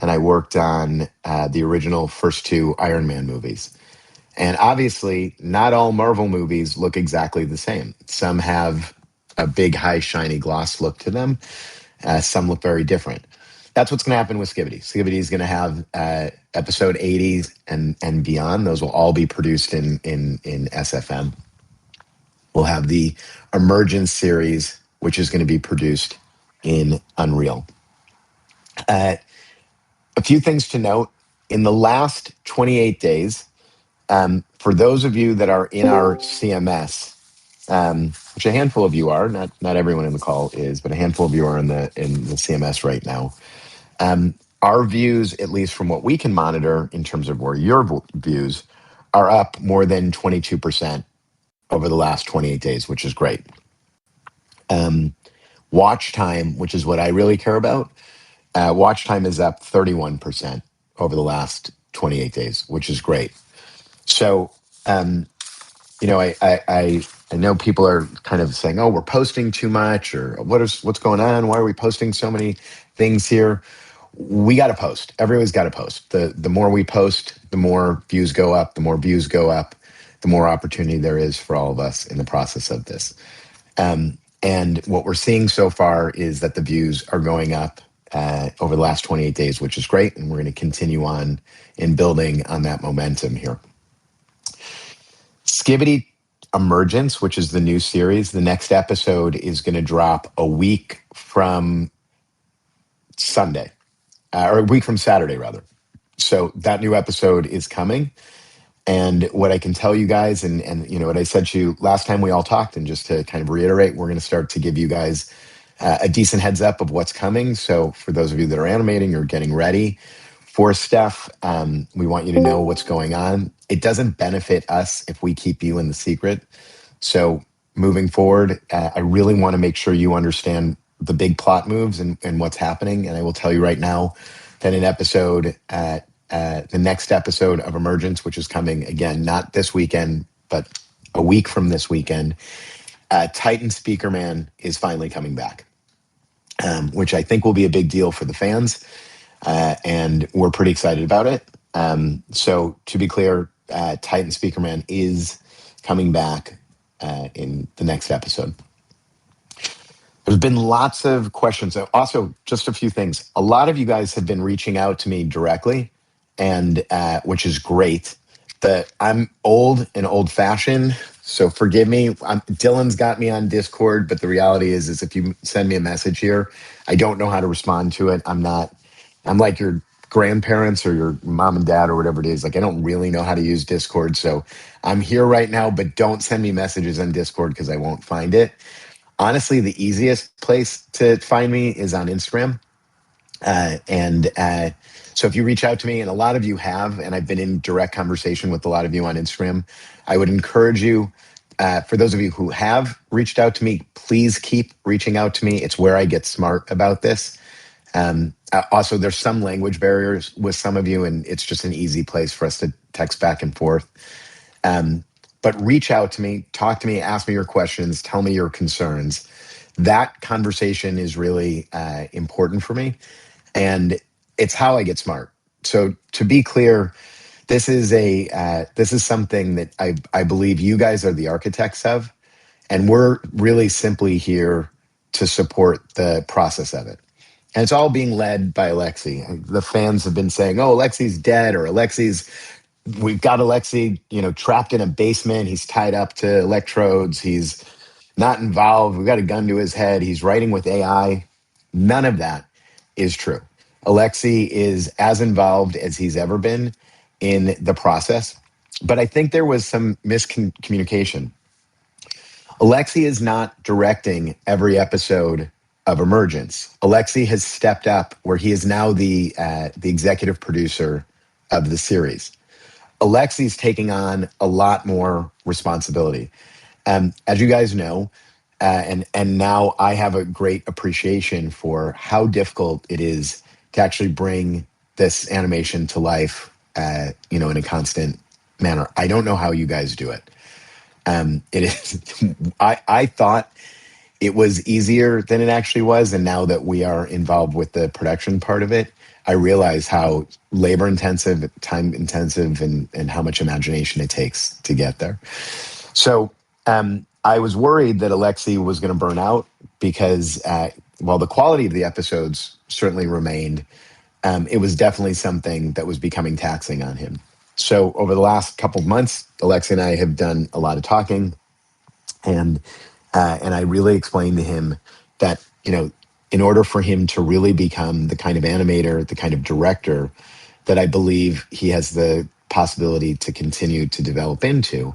and I worked on the original first two Iron Man movies. And obviously, not all Marvel movies look exactly the same. Some have a big, high, shiny gloss look to them. Some look very different. That's what's going to happen with Skibidi. Skibidi is going to have episode 80 and beyond. Those will all be produced in SFM. We'll have the Emergence series, which is going to be produced in Unreal. A few things to note. In the last 28 days, for those of you that are in our CMS, which a handful of you are, not everyone in the call is, but a handful of you are in the CMS right now. Our views, at least from what we can monitor in terms of where your views are up more than 22% over the last 28 days, which is great. Watch time, which is what I really care about, watch time is up 31% over the last 28 days, which is great. So, I know people are kind of saying, "Oh, we're posting too much," or what's going on? Why are we posting so many things here? We got to post. Everybody's got to post. The more we post, the more views go up. The more views go up, the more opportunity there is for all of us in the process of this. And what we're seeing so far is that the views are going up over the last 28 days, which is great. And we're going to continue on in building on that momentum here. Skibidi Emergence, which is the new series, the next episode is going to drop a week from Sunday, or a week from Saturday, rather. So that new episode is coming. And what I can tell you guys, and what I said to you last time we all talked, and just to kind of reiterate, we're going to start to give you guys a decent heads up of what's coming. So for those of you that are animating or getting ready for stuff, we want you to know what's going on. It doesn't benefit us if we keep you in the secret. So moving forward, I really want to make sure you understand the big plot moves and what's happening. And I will tell you right now that the next episode of Emergence, which is coming, again, not this weekend, but a week from this weekend, Titan Speaker Man is finally coming back, which I think will be a big deal for the fans. And we're pretty excited about it. So to be clear, Titan Speaker Man is coming back in the next episode. There's been lots of questions. Also, just a few things. A lot of you guys have been reaching out to me directly, and which is great. I'm old and old-fashioned, so forgive me. Dylan's got me on Discord, but the reality is if you send me a message here, I don't know how to respond to it. I'm like your grandparents or your mom and dad or whatever it is. Like, I don't really know how to use Discord, so I'm here right now, but don't send me messages on Discord because I won't find it. Honestly, the easiest place to find me is on Instagram. So if you reach out to me, and a lot of you have, and I've been in direct conversation with a lot of you on Instagram, I would encourage you, for those of you who have reached out to me, please keep reaching out to me. It's where I get smart about this. Also, there's some language barriers with some of you, and it's just an easy place for us to text back and forth. But reach out to me, talk to me, ask me your questions, tell me your concerns. That conversation is really important for me, and it's how I get smart. So to be clear, this is something that I believe you guys are the architects of, and we're really simply here to support the process of it. And it's all being led by Alexi. The fans have been saying, "Oh, Alexi's dead," or we've got Alexi, trapped in a basement. He's tied up to electrodes. He's not involved. We've got a gun to his head. He's writing with AI. None of that is true. Alexi is as involved as he's ever been in the process. But I think there was some miscommunication. Alexi is not directing every episode of Emergence. Alexi has stepped up where he is now the executive producer of the series. Alexi's taking on a lot more responsibility. As you guys know, and now I have a great appreciation for how difficult it is to actually bring this animation to life, in a constant manner. I don't know how you guys do it. It is. I thought it was easier than it actually was, and now that we are involved with the production part of it, I realize how labor intensive, time intensive, and how much imagination it takes to get there. So I was worried that Alexi was going to burn out because while the quality of the episodes certainly remained, it was definitely something that was becoming taxing on him. So over the last couple of months, Alexi and I have done a lot of talking, and I really explained to him that, in order for him to really become the kind of animator, the kind of director that I believe he has the possibility to continue to develop into,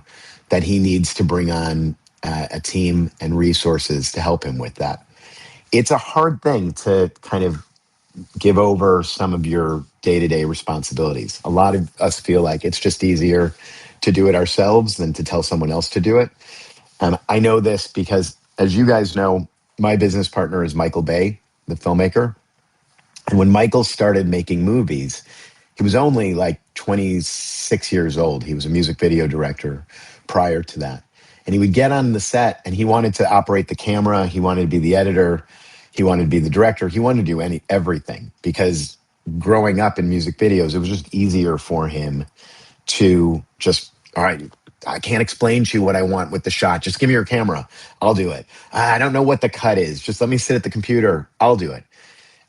that he needs to bring on a team and resources to help him with that. It's a hard thing to kind of give over some of your day-to-day responsibilities. A lot of us feel like it's just easier to do it ourselves than to tell someone else to do it. I know this because, as you guys know, my business partner is Michael Bay, the filmmaker. And when Michael started making movies, he was only like 26 years old. He was a music video director prior to that. And he would get on the set and he wanted to operate the camera. He wanted to be the editor. He wanted to be the director. He wanted to do everything, because growing up in music videos, it was just easier for him to just, all right, I can't explain to you what I want with the shot. Just give me your camera. I'll do it. I don't know what the cut is. Just let me sit at the computer. I'll do it.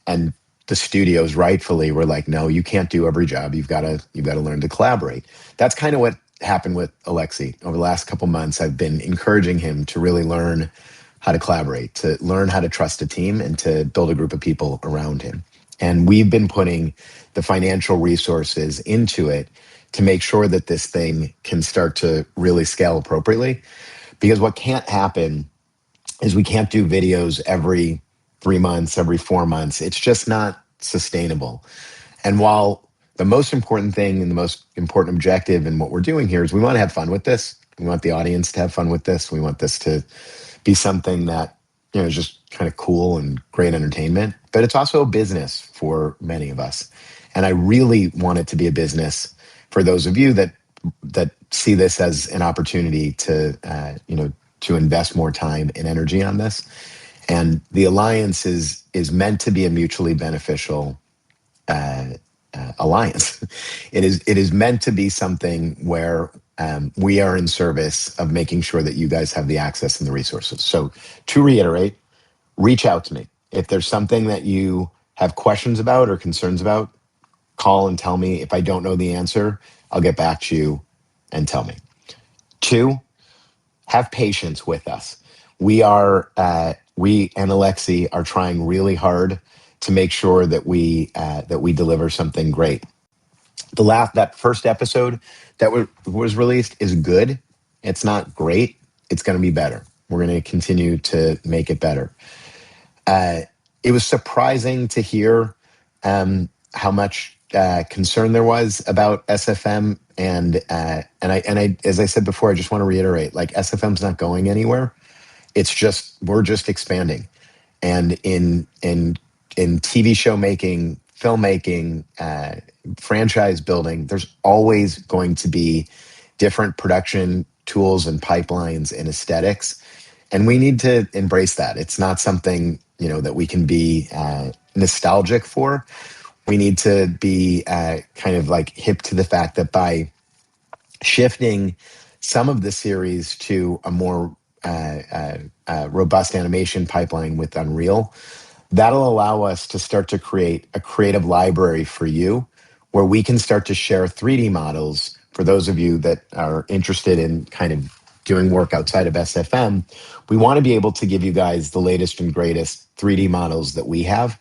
And the studios rightfully were like, no, you can't do every job. You've got to learn to collaborate. That's kind of what happened with Alexi. Over the last couple months, I've been encouraging him to really learn how to collaborate, to learn how to trust a team, and to build a group of people around him. And we've been putting the financial resources into it to make sure that this thing can start to really scale appropriately. Because what can't happen is we can't do videos every 3 months, every 4 months. It's just not sustainable. And while the most important thing and the most important objective in what we're doing here is we want to have fun with this. We want the audience to have fun with this. We want this to be something that, is just kind of cool and great entertainment. But it's also a business for many of us. And I really want it to be a business for those of you that see this as an opportunity to, to invest more time and energy on this. And the alliance is meant to be a mutually beneficial alliance. It is meant to be something where we are in service of making sure that you guys have the access and the resources. So to reiterate, reach out to me. If there's something that you have questions about or concerns about, call and tell me. If I don't know the answer, I'll get back to you and tell me. 2, have patience with us. We and Alexi are trying really hard to make sure that we deliver something great. That first episode that was released is good. It's not great. It's going to be better. We're going to continue to make it better. It was surprising to hear how much concern there was about SFM, and I, as I said before, I just want to reiterate, like, SFM's not going anywhere. We're just expanding, and in TV show making, filmmaking, franchise building, there's always going to be different production tools and pipelines and aesthetics, and we need to embrace that. It's not something that we can be nostalgic for. We need to be kind of like hip to the fact that by shifting some of the series to a more robust animation pipeline with Unreal, that'll allow us to start to create a creative library for you, where we can start to share 3D models for those of you that are interested in kind of doing work outside of SFM. We want to be able to give you guys the latest and greatest 3D models that we have,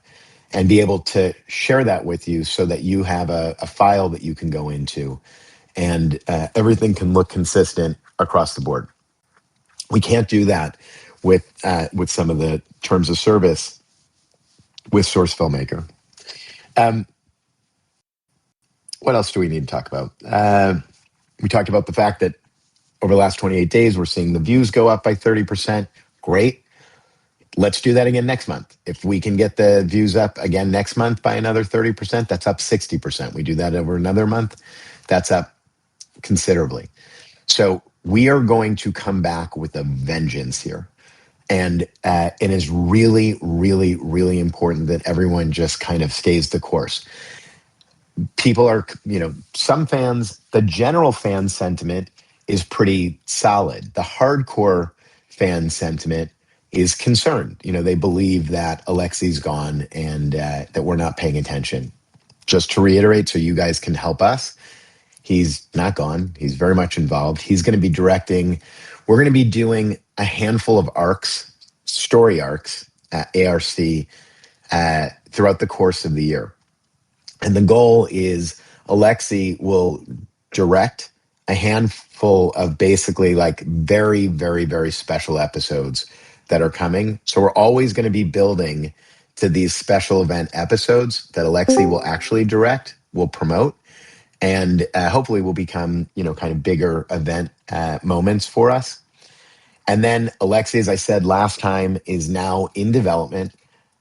and be able to share that with you so that you have a file that you can go into, and everything can look consistent across the board. We can't do that with some of the terms of service with Source Filmmaker. What else do we need to talk about? We talked about the fact that over the last 28 days, we're seeing the views go up by 30%. Great. Let's do that again next month. If we can get the views up again next month by another 30%, that's up 60%. We do that over another month, that's up considerably. So we are going to come back with a vengeance here. And it is really, really, really important that everyone just kind of stays the course. People are, some fans, the general fan sentiment is pretty solid. The hardcore fan sentiment is concerned. They believe that Alexi's gone and that we're not paying attention. Just to reiterate, so you guys can help us, he's not gone. He's very much involved. He's going to be directing. We're going to be doing a handful of arcs, story arcs at ARC throughout the course of the year. And the goal is Alexi will direct a handful of basically like very, very, very special episodes that are coming. So we're always going to be building to these special event episodes that Alexi will actually direct, will promote, and hopefully will become, kind of bigger event moments for us. And then Alexi, as I said last time, is now in development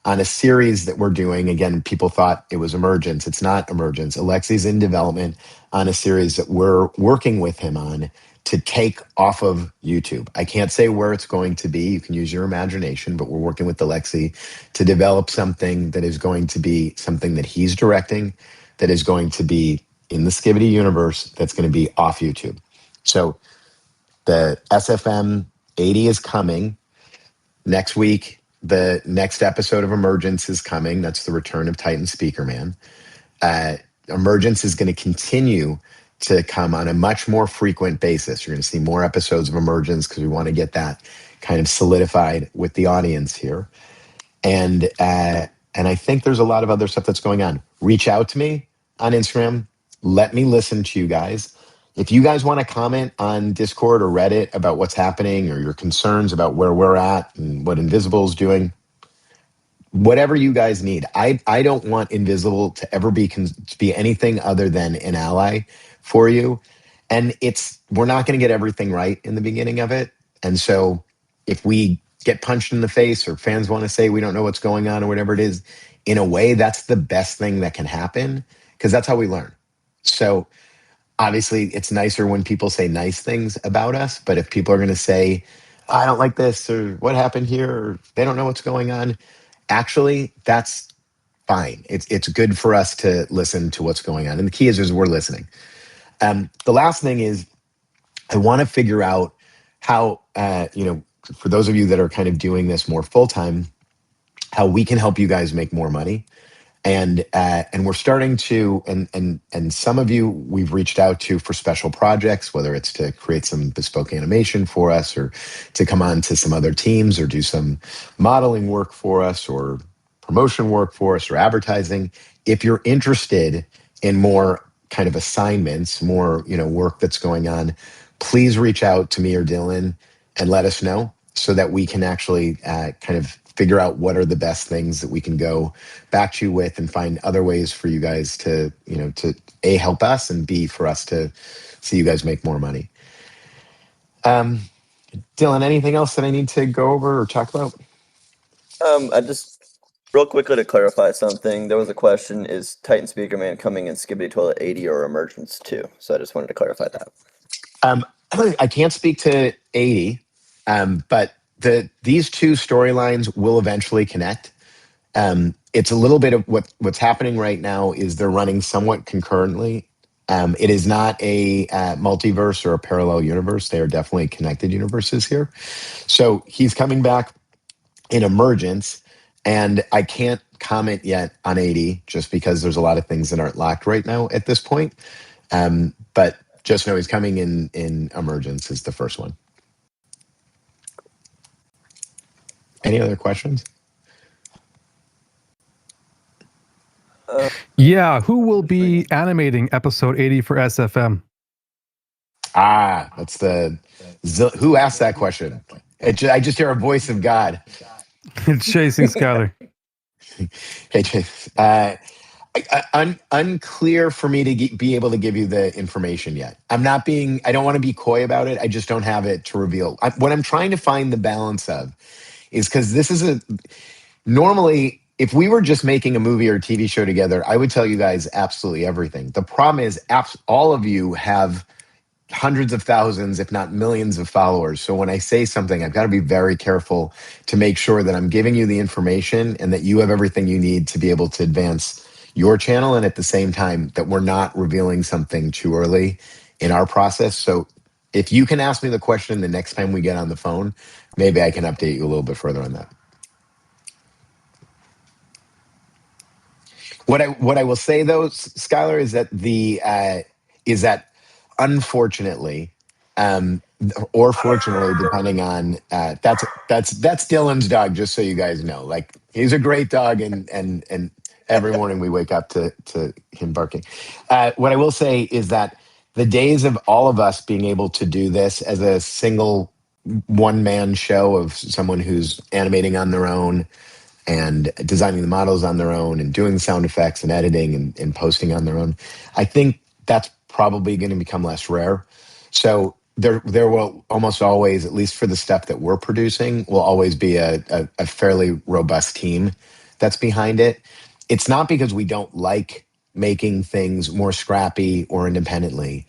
on a series that we're doing. Again, people thought it was Emergence. It's not Emergence. Alexi's in development on a series that we're working with him on to take off of YouTube. I can't say where it's going to be. You can use your imagination, but we're working with Alexi to develop something that is going to be something that he's directing, that is going to be in the Skibidi universe, that's going to be off YouTube. So the SFM 80 is coming next week. The next episode of Emergence is coming. That's the return of Titan Speaker Man. Emergence is going to continue to come on a much more frequent basis. You're going to see more episodes of Emergence because we want to get that kind of solidified with the audience here. And I think there's a lot of other stuff that's going on. Reach out to me on Instagram. Let me listen to you guys. If you guys want to comment on Discord or Reddit about what's happening or your concerns about where we're at and what Invisible is doing, whatever you guys need. I don't want Invisible to ever be anything other than an ally for you. And we're not going to get everything right in the beginning of it. And so if we get punched in the face or fans want to say we don't know what's going on or whatever it is, in a way, that's the best thing that can happen because that's how we learn. So obviously, it's nicer when people say nice things about us. But if people are going to say, I don't like this, or what happened here, or they don't know what's going on, actually, that's fine. It's good for us to listen to what's going on. And the key is we're listening. The last thing is I want to figure out how, for those of you that are kind of doing this more full-time, how we can help you guys make more money. And we're starting to, and some of you we've reached out to for special projects, whether it's to create some bespoke animation for us or to come on to some other teams or do some modeling work for us or promotion work for us or advertising. If you're interested in more kind of assignments, more, work that's going on, please reach out to me or Dylan and let us know so that we can actually kind of figure out what are the best things that we can go back to you with and find other ways for you guys to, to A, help us, and B, for us to see you guys make more money. Dylan, anything else that I need to go over or talk about? I just, real quickly to clarify something, there was a question, is Titan Speaker Man coming in Skibidi Toilet 80 or Emergence 2? So I just wanted to clarify that. I can't speak to 80, but these two storylines will eventually connect. It's a little bit of what's happening right now is they're running somewhat concurrently. It is not a multiverse or a parallel universe. They are definitely connected universes here. So he's coming back in Emergence, and I can't comment yet on 80 just because there's a lot of things that aren't locked right now at this point. But just know he's coming in Emergence is the first one. Any other questions? Yeah, who will be animating episode 80 for SFM? That's who asked that question? I just hear a voice of God. It's Chasing Skyler. Hey, Chase. Unclear for me to be able to give you the information yet. I don't want to be coy about it. I just don't have it to reveal. What I'm trying to find the balance of is because this is normally, if we were just making a movie or a TV show together, I would tell you guys absolutely everything. The problem is all of you have hundreds of thousands, if not millions of followers. So when I say something, I've got to be very careful to make sure that I'm giving you the information and that you have everything you need to be able to advance your channel. And at the same time, that we're not revealing something too early in our process. So if you can ask me the question the next time we get on the phone, maybe I can update you a little bit further on that. What I will say though, Skylar, is that unfortunately, or fortunately, depending on that's Dylan's dog. Just so you guys know, like he's a great dog, and every morning we wake up to him barking. What I will say is that the days of all of us being able to do this as a single one man show of someone who's animating on their own and designing the models on their own and doing sound effects and editing and posting on their own, I think that's probably going to become less rare. So there will almost always, at least for the stuff that we're producing, will always be a fairly robust team that's behind it. It's not because we don't like making things more scrappy or independently.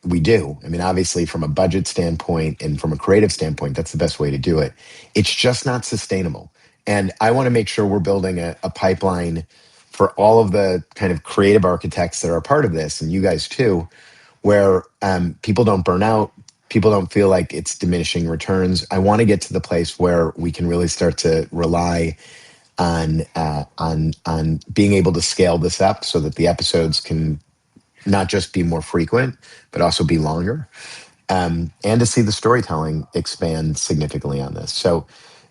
We do. I mean, obviously, from a budget standpoint and from a creative standpoint, that's the best way to do it. It's just not sustainable. And I want to make sure we're building a pipeline for all of the kind of creative architects that are a part of this, and you guys too, where people don't burn out, people don't feel like it's diminishing returns. I want to get to the place where we can really start to rely on being able to scale this up so that the episodes can not just be more frequent, but also be longer, and to see the storytelling expand significantly on this. So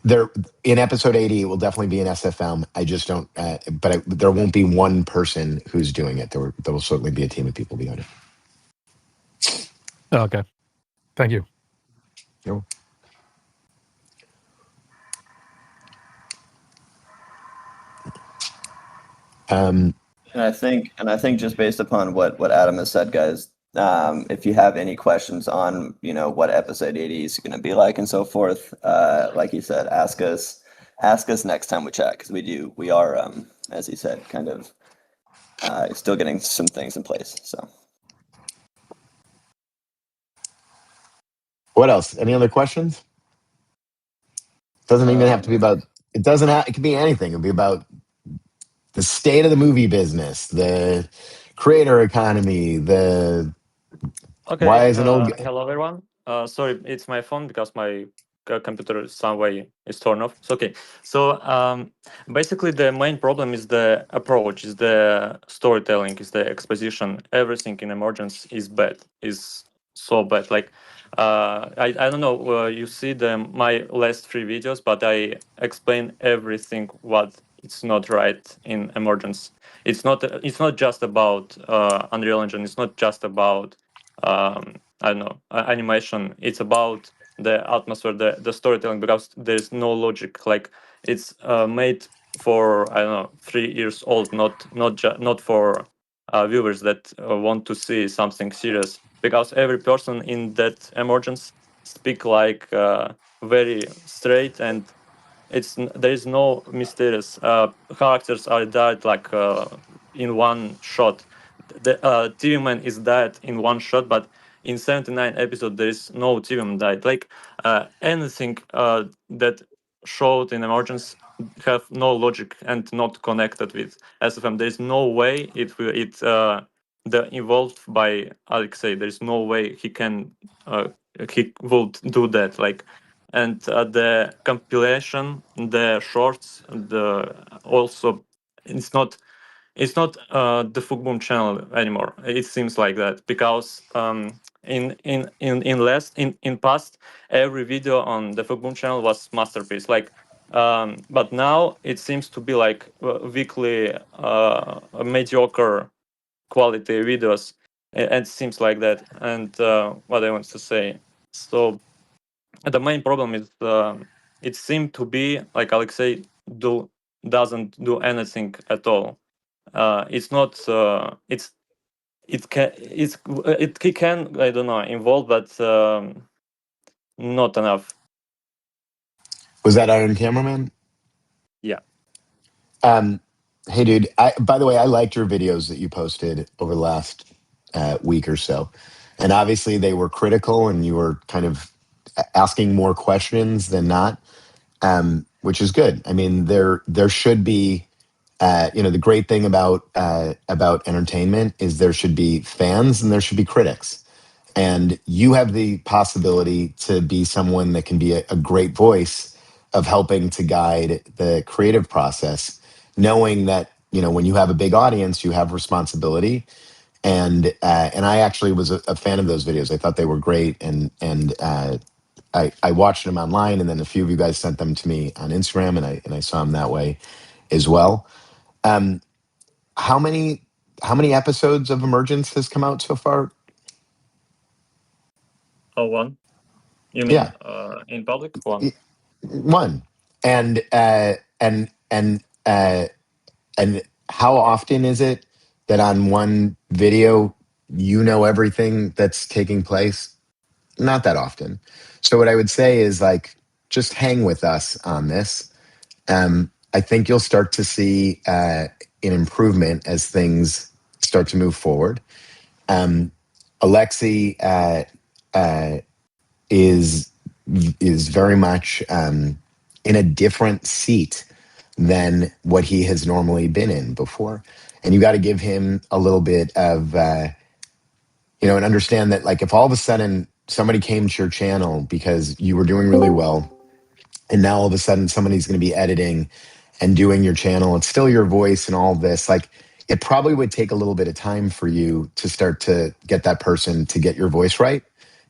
there, in episode 80, it will definitely be an SFM. I just don't, there won't be one person who's doing it. There will certainly be a team of people behind it. Okay. Thank you. You're And I think just based upon what Adam has said, guys, if you have any questions on what episode 80 is going to be like and so forth, like he said, ask us next time we chat, because we are as he said, kind of still getting some things in place. So what else? Any other questions? Doesn't even have to be about. It doesn't have. It could be anything. It'd be about the state of the movie business, the creator economy, the Okay, why is an old hello everyone. Sorry, it's my phone because my computer some way is turned off. So, okay, so basically the main problem is the approach, is the storytelling, is the exposition. Everything in Emergence is bad, is so bad. Like, I don't know, you see my last 3 videos, but I explain everything what it's not right in Emergence. It's not just about Unreal Engine. It's not just about I don't know, animation. It's about the atmosphere, the storytelling, because there's no logic. Like, it's made for, I don't know, 3 years old, not for viewers that want to see something serious. Because every person in that Emergence speak like very straight, and there is no mysterious. Characters are died like in one shot. The TV man is died in one shot, but in 79 episodes there is no TV man died. Like anything that showed in Emergence have no logic and not connected with SFM. There is no way the involved by Alexei. There is no way he would do that. Like, and the compilation, the shorts, also it's not the Fugboom channel anymore. It seems like that, because in past, every video on the Fugboom channel was masterpiece. Like, but now it seems to be like weekly mediocre quality videos. It seems like that. And what I want to say, so the main problem is it seemed to be like Alexei doesn't do anything at all. It's not. He can, I don't know, involve, but not enough. was that Iron Cameraman? Yeah. Hey, dude. By the way, I liked your videos that you posted over the last week or so. And obviously they were critical and you were kind of asking more questions than not, which is good. I mean, there should be, the great thing about entertainment is there should be fans and there should be critics. And you have the possibility to be someone that can be a great voice of helping to guide the creative process, knowing that, when you have a big audience, you have responsibility. And I actually was a fan of those videos. I thought they were great, and I watched them online, and then a few of you guys sent them to me on Instagram, and I saw them that way as well. Um, how many episodes of Emergence has come out so far? Oh, one. You mean Yeah, in public? One. one. And and how often is it that on one video you know everything that's taking place? Not that often. So what I would say is, like, just hang with us on this. I think you'll start to see an improvement as things start to move forward. Alexi is very much in a different seat than what he has normally been in before, and you got to give him a little bit of and understand that, like, if all of a sudden somebody came to your channel because you were doing really well, and now all of a sudden somebody's going to be editing and doing your channel, it's still your voice and all of this, like, it probably would take a little bit of time for you to start to get that person to get your voice right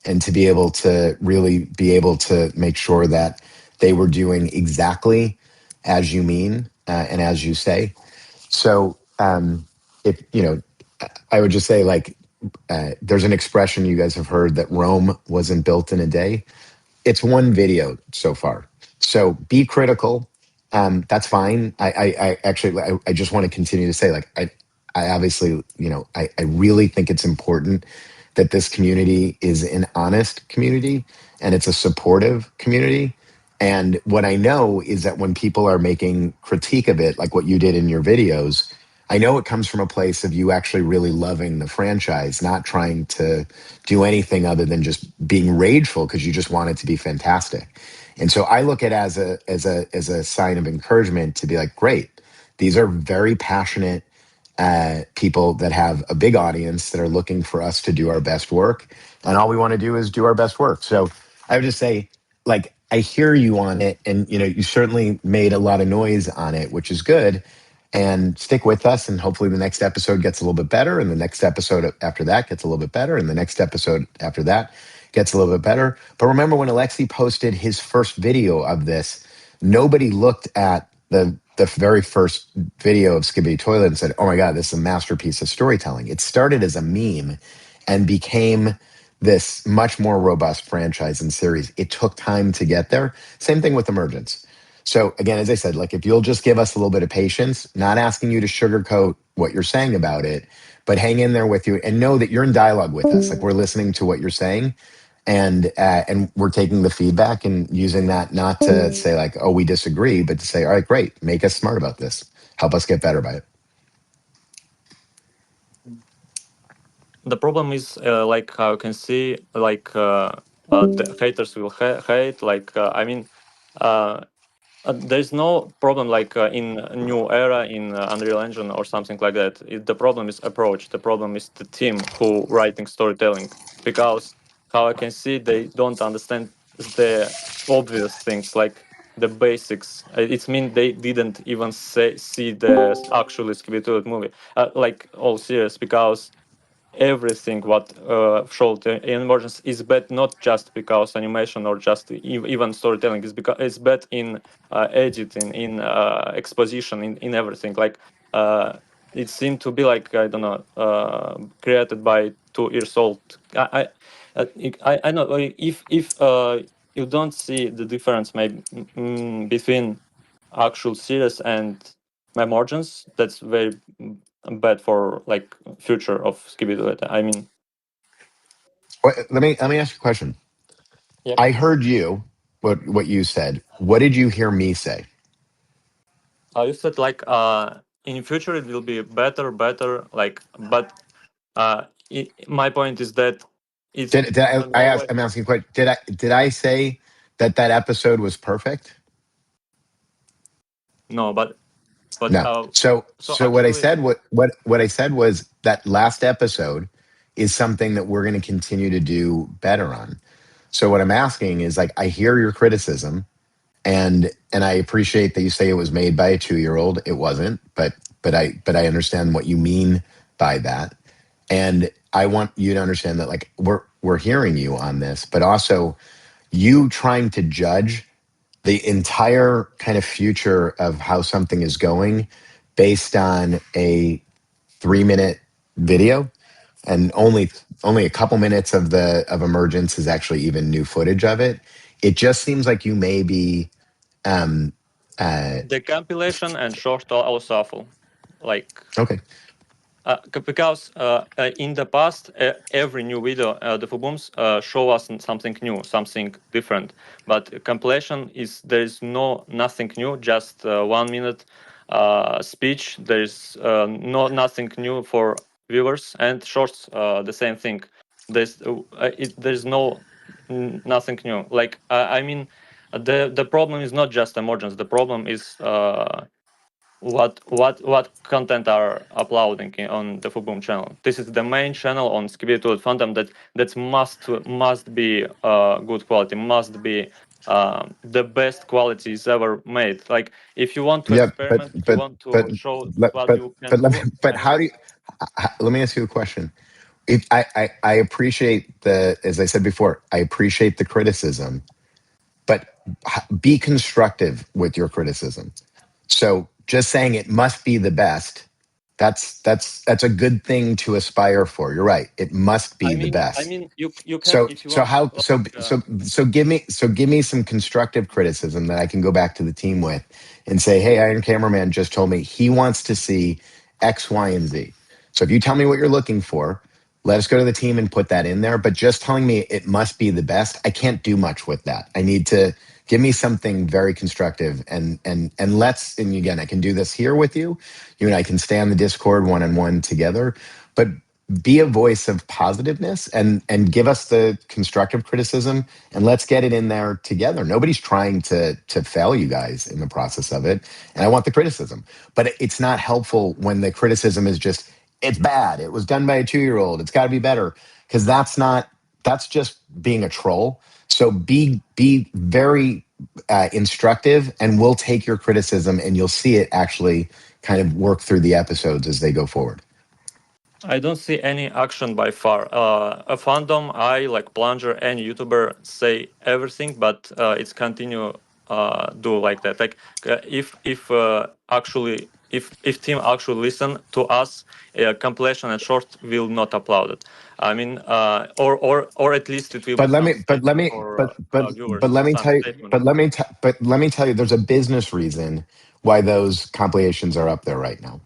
and to be able to really be able to make sure that they were doing exactly as you mean and as you say. So if I would just say, like, there's an expression you guys have heard that Rome wasn't built in a day. It's one video so far. So be critical. That's fine. I actually, I just want to continue to say, like, I obviously, I really think it's important that this community is an honest community and it's a supportive community. And what I know is that when people are making critique of it, like what you did in your videos, I know it comes from a place of you actually really loving the franchise, not trying to do anything other than just being rageful because you just want it to be fantastic. And so I look at it as a sign of encouragement to be like, great, these are very passionate people that have a big audience that are looking for us to do our best work, and all we want to do is do our best work. So I would just say, like, I hear you on it, and you certainly made a lot of noise on it, which is good. And stick with us, and hopefully the next episode gets a little bit better, and the next episode after that gets a little bit better, and the next episode after that gets a little bit better. But remember, when Alexi posted his first video of this, nobody looked at the very first video of Skibidi Toilet and said, "Oh my God, this is a masterpiece of storytelling." It started as a meme and became this much more robust franchise and series. It took time to get there. Same thing with Emergence. So again, as I said, like, if you'll just give us a little bit of patience, not asking you to sugarcoat what you're saying about it, but hang in there with you and know that you're in dialogue with us. Like, we're listening to what you're saying, and we're taking the feedback and using that not to say, like, oh, we disagree, but to say, all right, great, make us smart about this, help us get better by it. The problem is, like, how you can see, like, the haters will hate. Like, I mean, there's no problem, like, in a new era in Unreal Engine or something like that. The problem is approach. The problem is the team who writing storytelling, because how I can see they don't understand the obvious things, like the basics. It's mean they didn't even see the actually Skibidi movie, like, all serious, because everything what showed in Emergence is bad, not just because animation or just even storytelling, is because it's bad in editing, in exposition, in everything. Like, it seemed to be like, I don't know, created by 2 years old. I know, if you don't see the difference maybe between actual series and Emergence, that's very bad for, like, future of Skibidi. I mean, Let me ask you a question. yeah. I heard you, what you said. What did you hear me say? You said, like, in future it will be better, like, but my point is that it's Did I ask? I'm asking a question. Did I say that episode was perfect? no, but No. So so what I actually, said what I said was that last episode is something that we're going to continue to do better on. So what I'm asking is like I hear your criticism and I appreciate that you say it was made by a 2-year-old. It wasn't, but I understand what you mean by that. And I want you to understand that like we're hearing you on this, but also you trying to judge the entire kind of future of how something is going based on a 3-minute video and only a couple minutes of emergence is actually even new footage of it. It just seems like you may be um the compilation and short are also awful. Like okay. because in the past, every new video, the Fubooms show us something new, something different. But compilation is there is nothing new, just 1 minute speech. There is nothing new for viewers, and shorts the same thing. There's nothing new. Like I mean, the problem is not just emergence. The problem is what content are uploading on the Fuboom channel. This is the main channel on Skibidi fandom that must be good quality, must be the best quality is ever made. Like if you want to Yeah, experiment, if you want to show what you can let me, do, but I mean, how do you let me ask you a question. If I appreciate the, as I said before, I appreciate the criticism, but be constructive with your criticism. So just saying it must be the best, that's a good thing to aspire for. You're right. It must be the I best. mean, you can if you So want. how Like, give me some constructive criticism that I can go back to the team with and say, hey, Iron Cameraman just told me he wants to see X, Y, and Z. So if you tell me what you're looking for, let us go to the team and put that in there. But just telling me it must be the best, I can't do much with that. I need to give me something very constructive and let's, and again, I can do this here with you. You and I can stay on the Discord one-on-one together, but be a voice of positiveness and give us the constructive criticism and let's get it in there together. Nobody's trying to fail you guys in the process of it. And I want the criticism, but it's not helpful when the criticism is just, it's bad. It was done by a 2-year-old. It's got to be better. Because that's just being a troll. So be very instructive and we'll take your criticism and you'll see it actually kind of work through the episodes as they go forward. I don't see any action by far. A fandom, I like Plunger, any YouTuber say everything, but it's continue do like that. Like if team actually listen to us, compilation and short will not upload it. I mean, or at least it will be But let some me statement for viewers, let me some tell you statement. but let me tell you there's a business reason why those compilations are up there right now.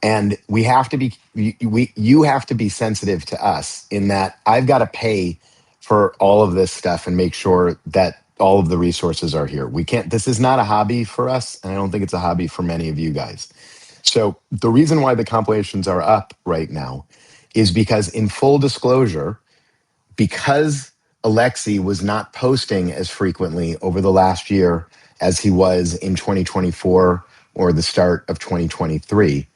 And we have to be you have to be sensitive to us in that I've got to pay for all of this stuff and make sure that all of the resources are here. We can't, this is not a hobby for us, and I don't think it's a hobby for many of you guys. So the reason why the compilations are up right now is because, in full disclosure, because Alexei was not posting as frequently over the last year as he was in 2024 or the start of 2023,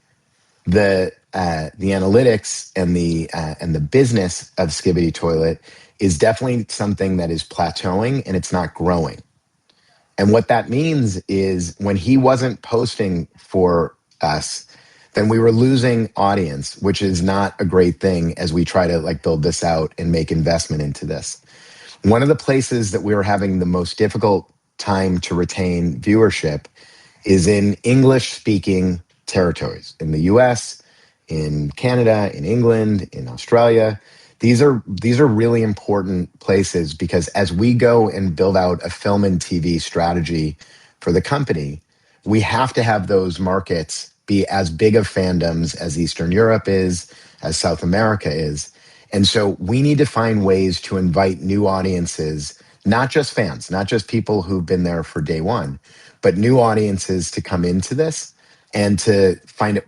the analytics and the business of Skibidi Toilet is definitely something that is plateauing and it's not growing. And what that means is when he wasn't posting for us, then we were losing audience, which is not a great thing as we try to like build this out and make investment into this. One of the places that we were having the most difficult time to retain viewership is in English speaking territories in the US, in Canada, in England, in Australia. These are really important places because as we go and build out a film and TV strategy for the company, we have to have those markets be as big of fandoms as Eastern Europe is, as South America is. And so we need to find ways to invite new audiences, not just fans, not just people who've been there for day one, but new audiences to come into this and to find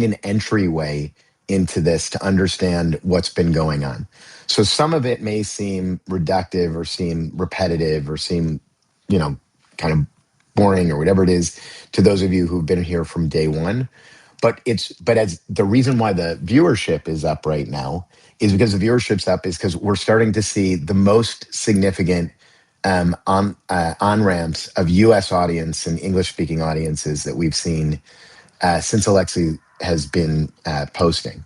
an entryway into this to understand what's been going on. So some of it may seem reductive or seem repetitive or seem, kind of boring or whatever it is to those of you who've been here from day one. But as the reason why the viewership is up right now is because the viewership's up is because we're starting to see the most significant on ramps of U.S. audience and English speaking audiences that we've seen since Alexi has been posting.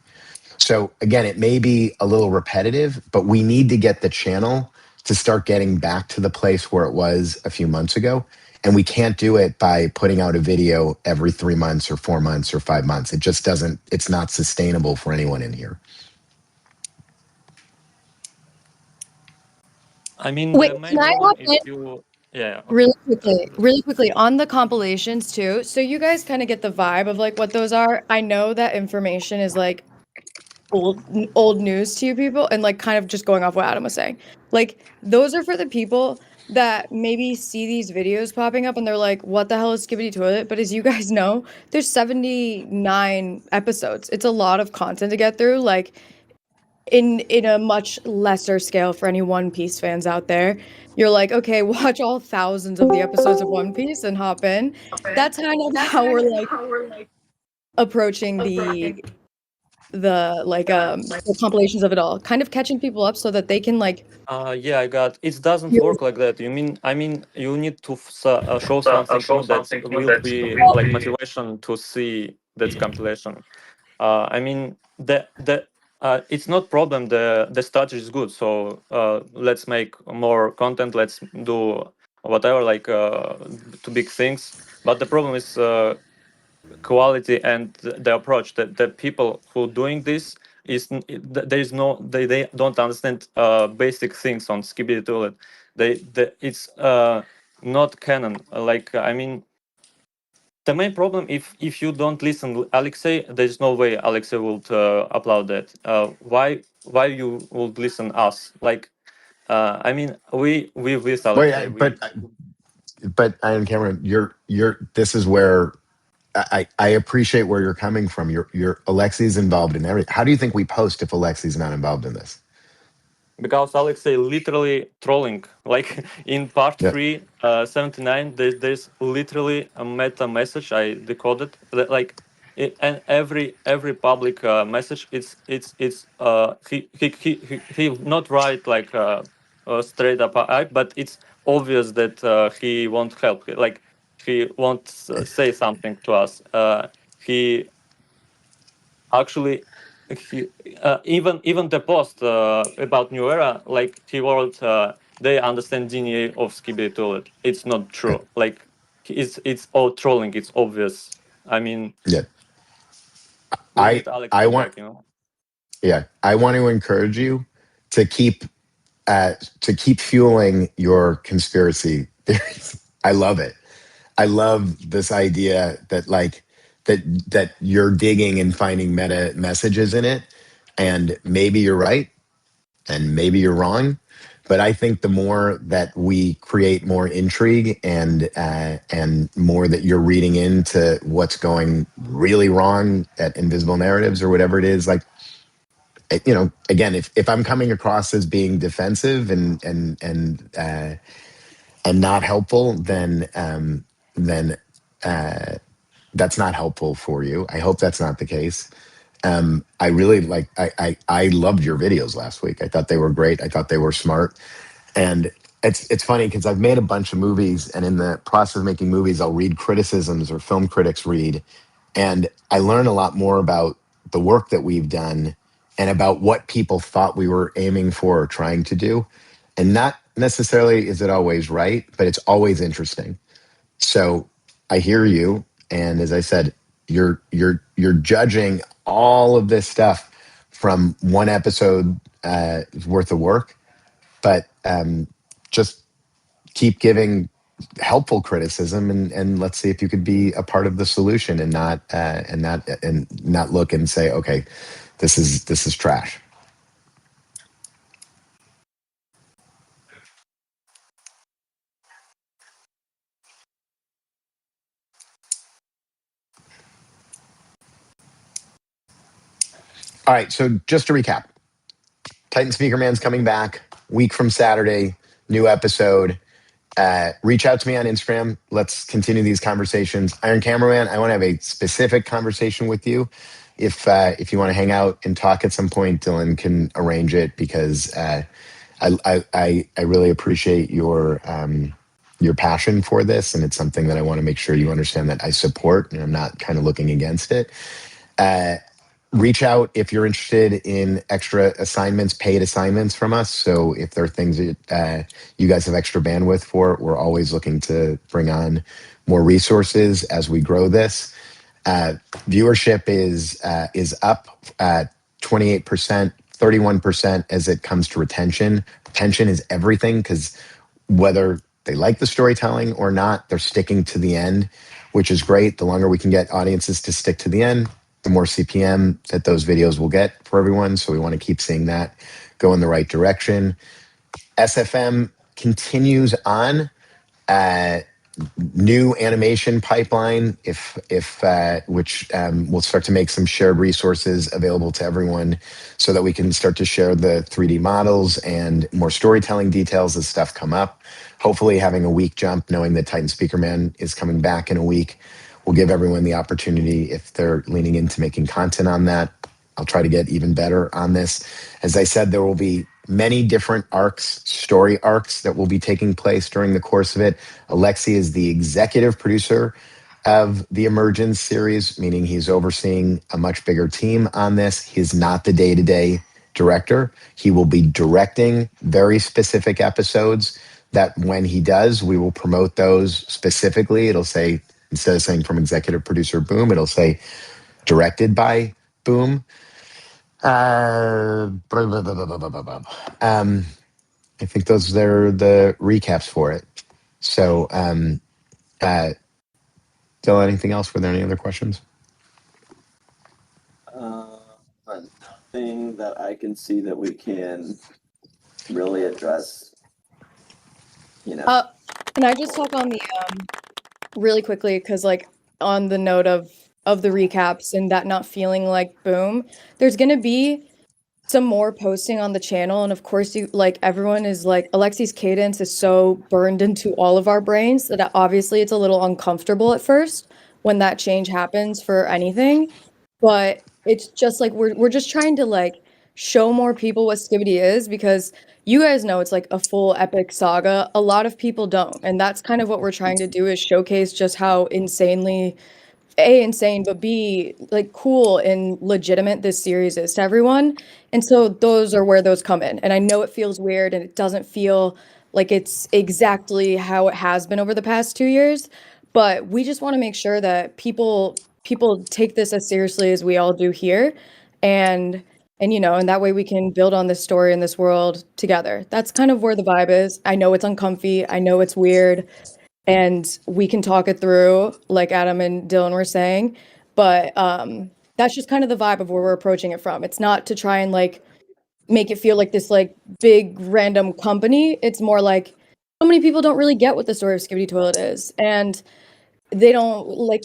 So again, it may be a little repetitive, but we need to get the channel to start getting back to the place where it was a few months ago. And we can't do it by putting out a video every 3 months or 4 months or 5 months. It just doesn't, it's not sustainable for anyone in here. I mean, Wait, the main can I problem hop is in you. Yeah. Okay. really quickly on the compilations too? So you guys kind of get the vibe of like what those are. I know that information is like old news to you people, and like kind of just going off what Adam was saying. Like those are for the people that maybe see these videos popping up and they're like, what the hell is Skibidi Toilet? But as you guys know, there's 79 episodes. It's a lot of content to get through. Like in a much lesser scale for any One Piece fans out there, you're like, okay, watch all thousands of the episodes of One Piece and hop in. That's kind of how we're like approaching the compilations of it all, kind of catching people up so that they can like Yeah, I got. It doesn't feel work like that. I mean, you need to show something new that will be like motivation to see that compilation. I mean, it's not problem. The strategy is good. So let's make more content. Let's do whatever, like two big things. But the problem is quality and the approach. That the people who doing this there is no they don't understand basic things on Skibidi Toilet. It's not canon. Like I mean. The main problem, if you don't listen Alexei, there's no way Alexei will upload that. Why you would listen us? Like, I mean, we with Alexei, But Ian Cameron, this is where I appreciate where you're coming from. You're Alexi's involved in everything. How do you think we post if Alexi's not involved in this? because Alexei literally trolling. Like in part Yeah. 3, 79, there's literally a meta message. I decoded like. And every public message, he not write like straight up, but it's obvious that he won't help. Like he won't say something to us. He actually he, even the post about New Era, like he wrote, they understand DNA of Skibidi Toilet. It's not true. Like it's all trolling. It's obvious. I mean, Yeah. we I need Alex I want back. You know. yeah, I want to encourage you to keep fueling your conspiracy theories. I love it. I love this idea that that you're digging and finding meta messages in it. And maybe you're right and maybe you're wrong. But I think the more that we create more intrigue and more that you're reading into what's going really wrong at Invisible Narratives or whatever it is, like again, if I'm coming across as being defensive and not helpful, then that's not helpful for you. I hope that's not the case. I really I loved your videos last week. I thought they were great. I thought they were smart. And it's funny because I've made a bunch of movies, and in the process of making movies, I'll read criticisms or film critics read, and I learn a lot more about the work that we've done and about what people thought we were aiming for or trying to do. And not necessarily is it always right, but it's always interesting. So I hear you, and as I said, you're judging all of this stuff from one episode worth of work, but just keep giving helpful criticism, and let's see if you could be a part of the solution and not look and say, okay, this is trash. All right, so just to recap, Titan Speaker Man's coming back week from Saturday, new episode. Reach out to me on Instagram. Let's continue these conversations. Iron Cameraman, I want to have a specific conversation with you. If you want to hang out and talk at some point, Dylan can arrange it because I really appreciate your passion for this, and it's something that I want to make sure you understand that I support, and I'm not kind of looking against it. Reach out if you're interested in extra assignments, paid assignments from us. So if there are things that you guys have extra bandwidth for, we're always looking to bring on more resources as we grow this. Viewership is up 28%, 31% as it comes to retention. Retention is everything because whether they like the storytelling or not, they're sticking to the end, which is great. The longer we can get audiences to stick to the end, the more CPM that those videos will get for everyone. So we want to keep seeing that go in the right direction. SFM continues on. New animation pipeline, which we'll start to make some shared resources available to everyone so that we can start to share the 3D models and more storytelling details as stuff come up. Hopefully having a week jump, knowing that Titan Speaker Man is coming back in a week, will give everyone the opportunity, if they're leaning into making content on that. I'll try to get even better on this. As I said, there will be many different arcs, story arcs that will be taking place during the course of it. Alexi is the executive producer of the Emergence series, meaning he's overseeing a much bigger team on this. He's not the day-to-day director. He will be directing very specific episodes that when he does, we will promote those specifically. It'll say, instead of saying from executive producer Boom, it'll say directed by Boom. I think those are the recaps for it. So, Dylan, anything else? Were there any other questions? Nothing that I can see that we can really address. Can I just talk on the really quickly, because like on the note of the recaps and that not feeling like Boom, there's gonna be some more posting on the channel, and of course you like everyone is like Alexi's cadence is so burned into all of our brains that obviously it's a little uncomfortable at first when that change happens for anything, but it's just like we're just trying to like show more people what Skibidi is, because you guys know it's like a full epic saga. A lot of people don't, and that's kind of what we're trying to do, is showcase just how insanely insane, but B, like cool and legitimate this series is to everyone. And so those are where those come in. And I know it feels weird and it doesn't feel like it's exactly how it has been over the past 2 years, but we just want to make sure that people take this as seriously as we all do here. And and that way we can build on this story in this world together. That's kind of where the vibe is. I know it's uncomfy. I know it's weird. And we can talk it through, like Adam and Dylan were saying, but that's just kind of the vibe of where we're approaching it from. It's not to try and like make it feel like this like big random company. It's more like so many people don't really get what the story of Skibidi Toilet is, and they don't like.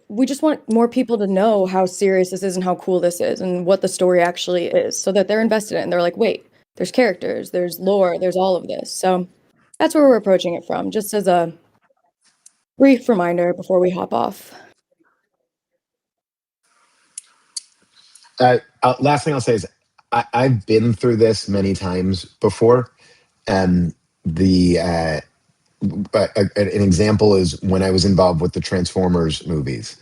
We just want more people to know how serious this is and how cool this is and what the story actually is, so that they're invested in it. And they're like, wait, there's characters, there's lore, there's all of this. So that's where we're approaching it from, just as a brief reminder before we hop off. Last thing I'll say is I've been through this many times before, and an example is when I was involved with the Transformers movies.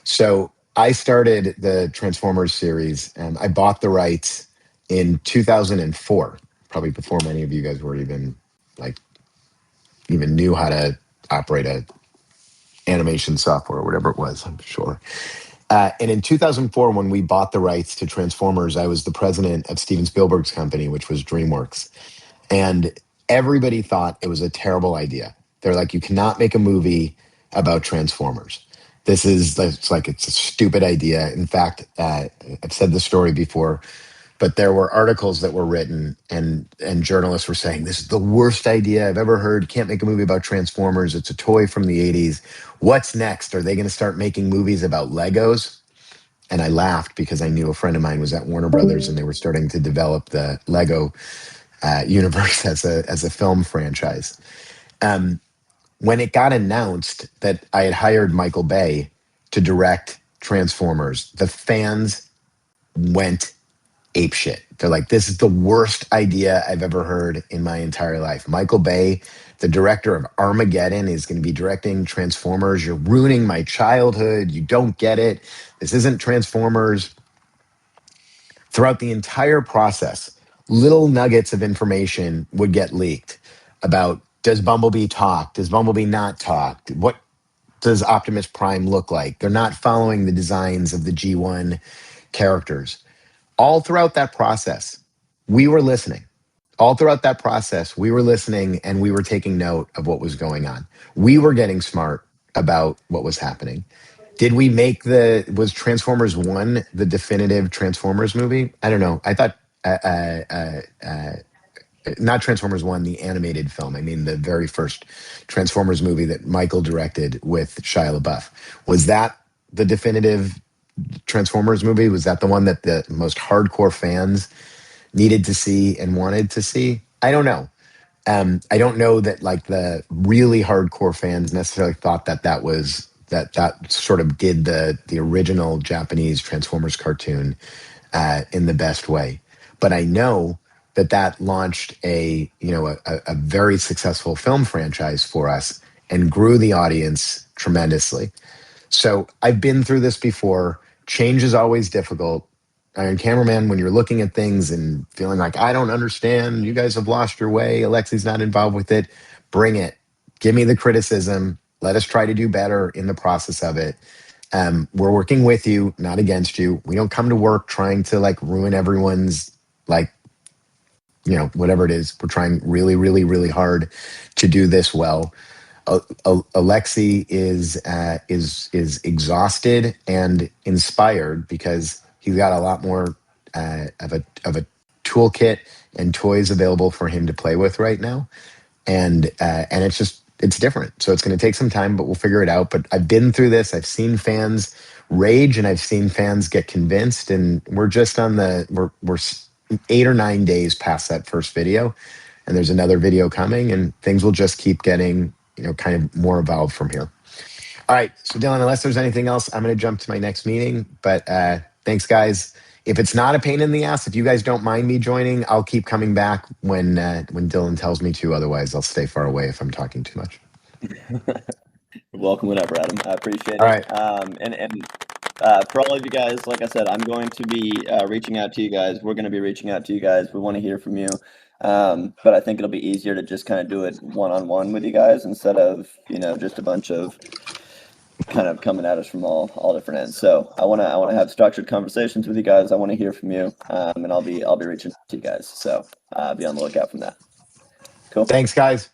So I started the Transformers series, and I bought the rights in 2004, probably before many of you guys were even knew how to operate a animation software or whatever it was, I'm sure. And in 2004, when we bought the rights to Transformers, I was the president of Steven Spielberg's company, which was DreamWorks. And everybody thought it was a terrible idea. They're like, you cannot make a movie about Transformers. It's a stupid idea. In fact, I've said the story before, but there were articles that were written and journalists were saying, this is the worst idea I've ever heard. You can't make a movie about Transformers. It's a toy from the 80s. What's next? Are they going to start making movies about Legos? and I laughed because I knew a friend of mine was at Warner Brothers and they were starting to develop the Lego universe as a film franchise. When it got announced that I had hired Michael Bay to direct Transformers, the fans went apeshit. They're like, this is the worst idea I've ever heard in my entire life. Michael Bay, the director of Armageddon, is going to be directing Transformers. You're ruining my childhood. You don't get it. This isn't Transformers. Throughout the entire process, little nuggets of information would get leaked about, does Bumblebee talk? Does Bumblebee not talk? What does Optimus Prime look like? They're not following the designs of the G1 characters. All throughout that process, we were listening. All throughout that process, we were listening and we were taking note of what was going on. We were getting smart about what was happening. Did we make was Transformers 1 the definitive Transformers movie? I don't know. I thought, not Transformers 1, the animated film. I mean, the very first Transformers movie that Michael directed with Shia LaBeouf. Was that the definitive Transformers movie? Was that the one that the most hardcore fans needed to see and wanted to see? I don't know. I don't know that like the really hardcore fans necessarily thought that was that sort of did the original Japanese Transformers cartoon in the best way. But I know that launched a very successful film franchise for us and grew the audience tremendously. So I've been through this before. Change is always difficult. Iron Cameraman, when you're looking at things and feeling like, I don't understand, you guys have lost your way, Alexi's not involved with it, bring it. Give me the criticism. Let us try to do better in the process of it. We're working with you, not against you. We don't come to work trying to like ruin everyone's like, whatever it is. We're trying really, really, really hard to do this well. Alexi is exhausted and inspired because he's got a lot more of a toolkit and toys available for him to play with right now, and it's different. So it's going to take some time, but we'll figure it out. But I've been through this. I've seen fans rage, and I've seen fans get convinced, and we're just on we're 8 or 9 days past that first video, and there's another video coming, and things will just keep getting kind of more evolved from here. All right. So Dylan, unless there's anything else, I'm going to jump to my next meeting. But thanks, guys. If it's not a pain in the ass, if you guys don't mind me joining, I'll keep coming back when Dylan tells me to. Otherwise, I'll stay far away if I'm talking too much. You're welcome whenever, Adam. I appreciate it. All right. And for all of you guys, like I said, I'm going to be reaching out to you guys. We're going to be reaching out to you guys. We want to hear from you. But I think it'll be easier to just kind of do it one-on-one with you guys instead of, just a bunch of kind of coming at us from all different ends. So I want to have structured conversations with you guys. I want to hear from you. And I'll be reaching out to you guys. So be on the lookout from that. Cool. Thanks, guys.